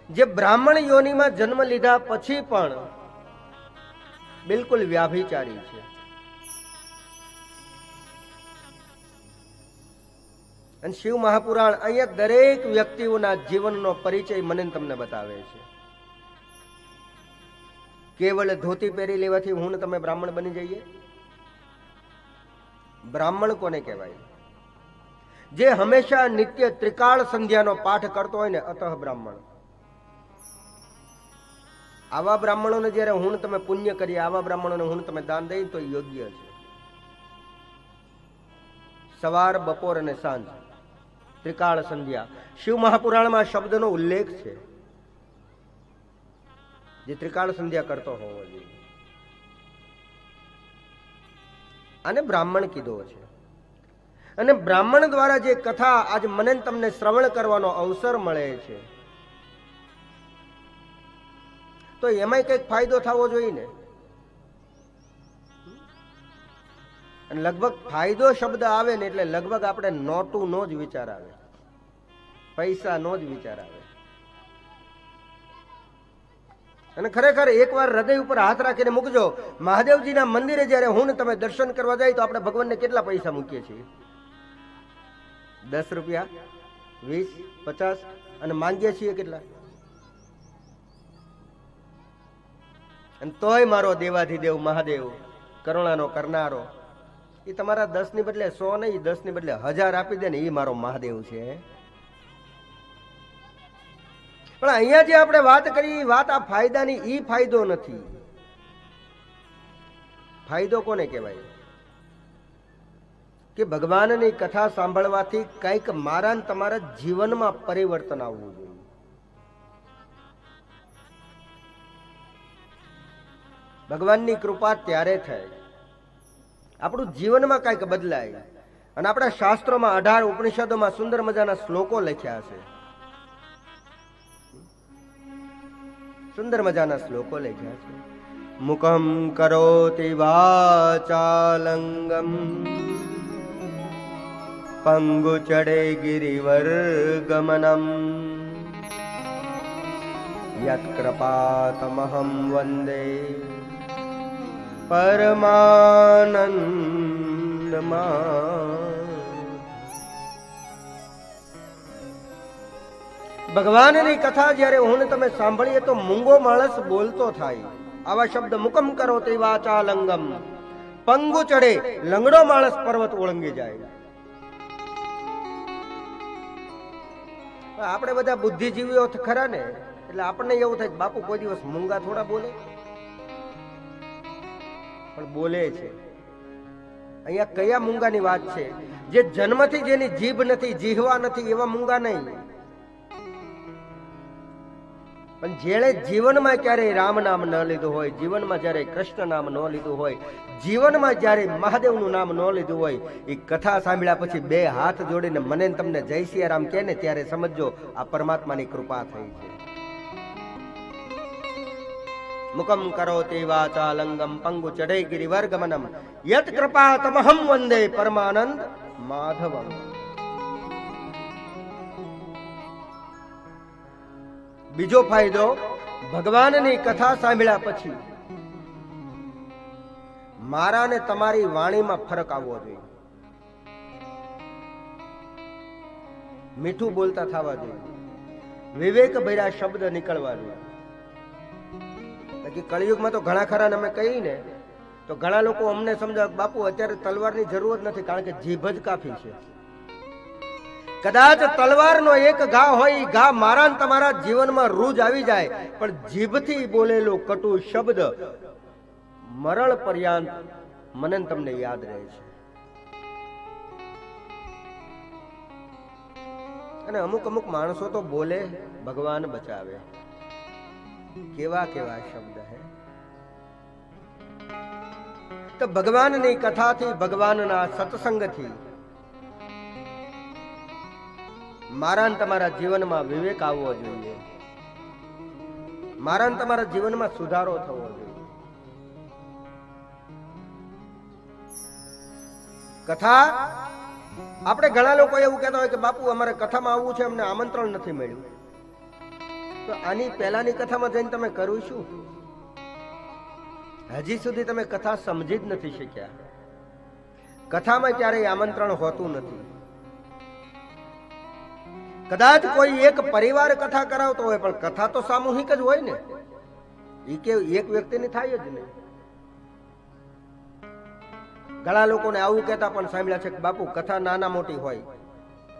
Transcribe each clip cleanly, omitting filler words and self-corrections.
જે બ્રાહ્મણ યોનિમાં જન્મ લીધા પછી પણ બિલકુલ વ્યાભિચારી છે. અને શિવ મહાપુરાણ અહીંયા દરેક વ્યક્તિઓના જીવનનો પરિચય મને તમને બતાવે છે. કેવળ ધોતી પહેરી લેવાથી હું ને તમે બ્રાહ્મણ બની જઈએ? બ્રાહ્મણ કોને કહેવાય? જે હંમેશા નિત્ય ત્રિકાળ સંધ્યાનો પાઠ કરતો હોય ને, અતઃ બ્રાહ્મણ. આવા બ્રાહ્મણોને જયારે હું તમે પુણ્ય કરીએ, આવા બ્રાહ્મણોને હું તમે દાન દઈએ તો યોગ્ય છે. સવાર, બપોર અને સાંજ ત્રિકાળ સંધ્યા શિવ મહાપુરાણમાં શબ્દનો ઉલ્લેખ છે. જે ત્રિકાળ સંધ્યા કરતો હોવો જોઈએ. અને બ્રાહ્મણ કીધો છે. અને બ્રાહ્મણ દ્વારા જે કથા આજ મને તમને શ્રવણ કરવાનો અવસર મળે છે, તો એમાંય કઈક ફાયદો થવો જોઈએ ને. અને લગભગ ફાયદો શબ્દ આવે ને એટલે લગભગ આપણે નોટું નો જ વિચાર આવે, પૈસા નો જ વિચાર આવે. અને ખરેખર એકવાર હૃદય ઉપર હાથ રાખીને મૂકજો. મહાદેવજીના મંદિરે જયારે હું તમે દર્શન કરવા જાય તો આપણે ભગવાનને કેટલા પૈસા મૂકીએ છીએ? 10 રૂપિયા, 20, 50 અને માંગીએ છીએ કેટલા? અને તોય મારો દેવાધિદેવ મહાદેવ કરુણાનો કરનારો એ તમારા 10 ની બદલે 100 નહીં, 10 ની બદલે 1000 આપી દે ને, એ મારો મહાદેવ છે. પણ અહીંયા જે આપણે વાત કરી, વાત આ ફાયદાની, ઈ ફાયદો નથી. ફાયદો કોને કહેવાય? કે ભગવાનની કથા સાંભળવાથી કંઈક મારા ને તમારા જીવનમાં પરિવર્તન આવવું જોઈએ. ભગવાનની કૃપા ત્યારે થાય આપણું જીવનમાં કંઈક બદલાય. અને આપણા શાસ્ત્રોમાં 18 ઉપનિષદોમાં સુંદર મજાના શ્લોકો લખ્યા છે. સુંદર મજાના શ્લોકો લખ્યા છે. મુખમ કરોતિ વાચાલંગમ પંગુ ચડે ગિરિવર ગમનમ યત કૃપાતમહં વંદે પરમાનંદમાં. ભગવાનની કથા જ્યારે હું તમે સાંભળીએ તો મૂંગો માણસ બોલતો થાય. આવા શબ્દ મુકમ કરો તે વાચાલંગમ, પંગુ ચડે, લંગડો માણસ પર્વત ઓળંગી જાય. આપણે બધા બુદ્ધિજીવીઓ ખરા ને, એટલે આપણને એવું થાય કે બાપુ કોઈ દિવસ મૂંગા થોડા બોલે, પણ બોલે છે. અહીંયા કયા મૂંગાની વાત છે? જે જન્મથી જેની જીભ નથી, જીહવા નથી, એવા મૂંગા નહીં. પણ જેણે જીવનમાં ક્યારેય રામ નામ ન લીધું હોય, જીવનમાં જ્યારે કૃષ્ણ નામ ન લીધું હોય, જીવનમાં જ્યારે મહાદેવનું નામ ન લીધું હોય, એ કથા સાંભળ્યા પછી 2 હાથ જોડીને મને તમને જય સિયારામ કહે ને, ત્યારે સમજો આ પરમાત્માની કૃપા થઈ છે. મુકમ કરોતિ વાચાલંગમ પંગુ ચડે ગિરિવર ગમનમ યત કૃપા તમહં વંદે પરમાનંદ માધવમ. બીજો ફાયદો, ભગવાનની કથા સાંભળ્યા પછી મારા ને તમારી વાણીમાં ફરક આવવો જોઈએ. મીઠું બોલતા થવા જોઈએ, વિવેક ભર્યા શબ્દ નીકળવા જોઈએ. બાકી કળિયુગમાં તો ઘણા ખરા અમે કહીએ ને તો ઘણા લોકો અમને સમજાવે બાપુ અત્યારે તલવારની જરૂર નથી, કારણ કે જીભ જ કાફી છે. કદાચ તલવારનો એક ઘા હોય, ઘા મારા તમારા જીવનમાં રૂજ આવી જાય, પણ જીભથી બોલેલો કટુ શબ્દ મરણ પર્યંત મને તમને યાદ રહે છે. અને અમુક અમુક માણસો તો બોલે ભગવાન બચાવે. કેવા કેવા શબ્દ હે! તો ભગવાનની કથાથી, ભગવાનના સત્સંગથી મારા તમારા જીવનમાં વિવેક આવવો જોઈએ, મારા તમારા જીવનમાં સુધારો થવો જોઈએ. કથા આપણે ઘણા લોકો એવું કહેતા હોય કે બાપુ અમારે કથામાં આવવું છે, અમને આમંત્રણ નથી મળ્યું. તો આની પહેલાની કથામાં જઈને તમે કર્યું શું? હજી સુધી તમે કથા સમજી જ નથી શક્યા. કથામાં ક્યારેય આમંત્રણ હોતું નથી. કદાચ કોઈ એક પરિવાર કથા કરાવતો હોય, પણ કથા તો સામૂહિક જ હોય ને. એ કે એક વ્યક્તિની થાય જ નહીં. ઘણા લોકોને આવું કહેતા પણ સાંભળ્યા છે કે બાપુ કથા નાના મોટી હોય.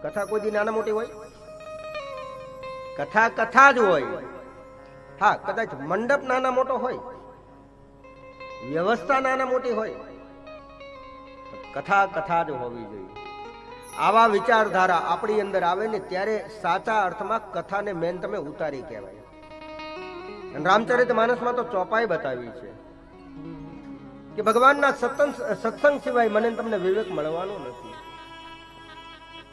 કથા કોઈ દી નાના મોટી હોય? કથા કથા જ હોય. હા, કદાચ મંડપ નાના મોટો હોય, વ્યવસ્થા નાના મોટી હોય, કથા કથા જ હોવી જોઈએ. આવા વિચારધારા આપણી અંદર આવે ને ત્યારે સાચા અર્થમાં કથાને મેન તમે ઉતારી કહેવાય. રામચરિત માનસમાં તો ચોપાઈ બતાવી છે કે ભગવાનના સત્સંગ સિવાય મને તમને વિવેક મળવાનો નથી.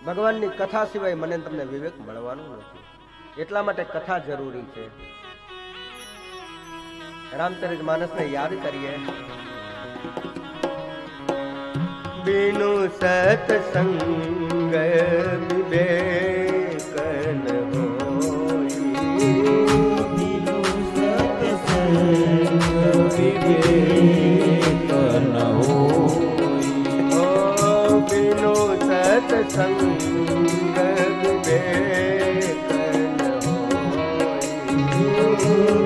ભગવાનની કથા સિવાય મને તમને વિવેક મળવાનો નથી. એટલા માટે કથા જરૂરી છે. રામચરિત માનસને યાદ કરીએ. बिनु सत्संग विवेक न होई, बिनु सत्संग विवेक न होई, ओ बिनु सत्संग विवेक न होई,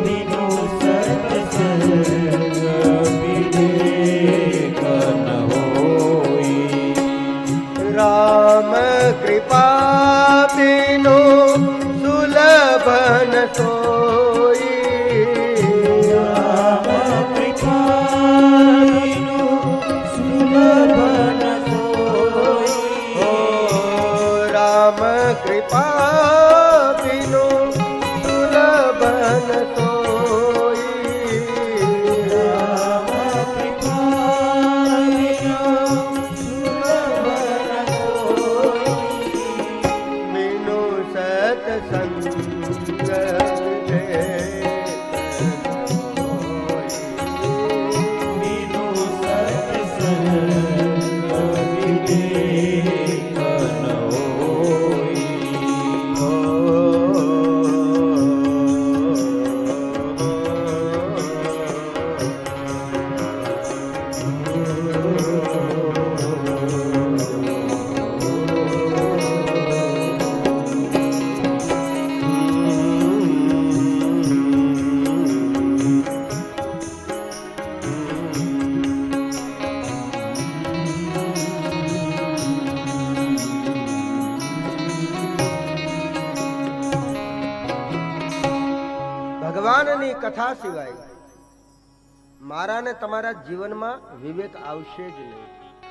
बिनु सत्संग विवेक न होई. राम कृपा बिनु सुलभ न सोई, राम कृपा बिनु सुलभ न सोई, ओ राम कृपा बिनु सुलभ न सोई, राम ભગવાનની કથા સિવાય મારા ને તમારા જીવનમાં વિવેક આવશે જ નહીં.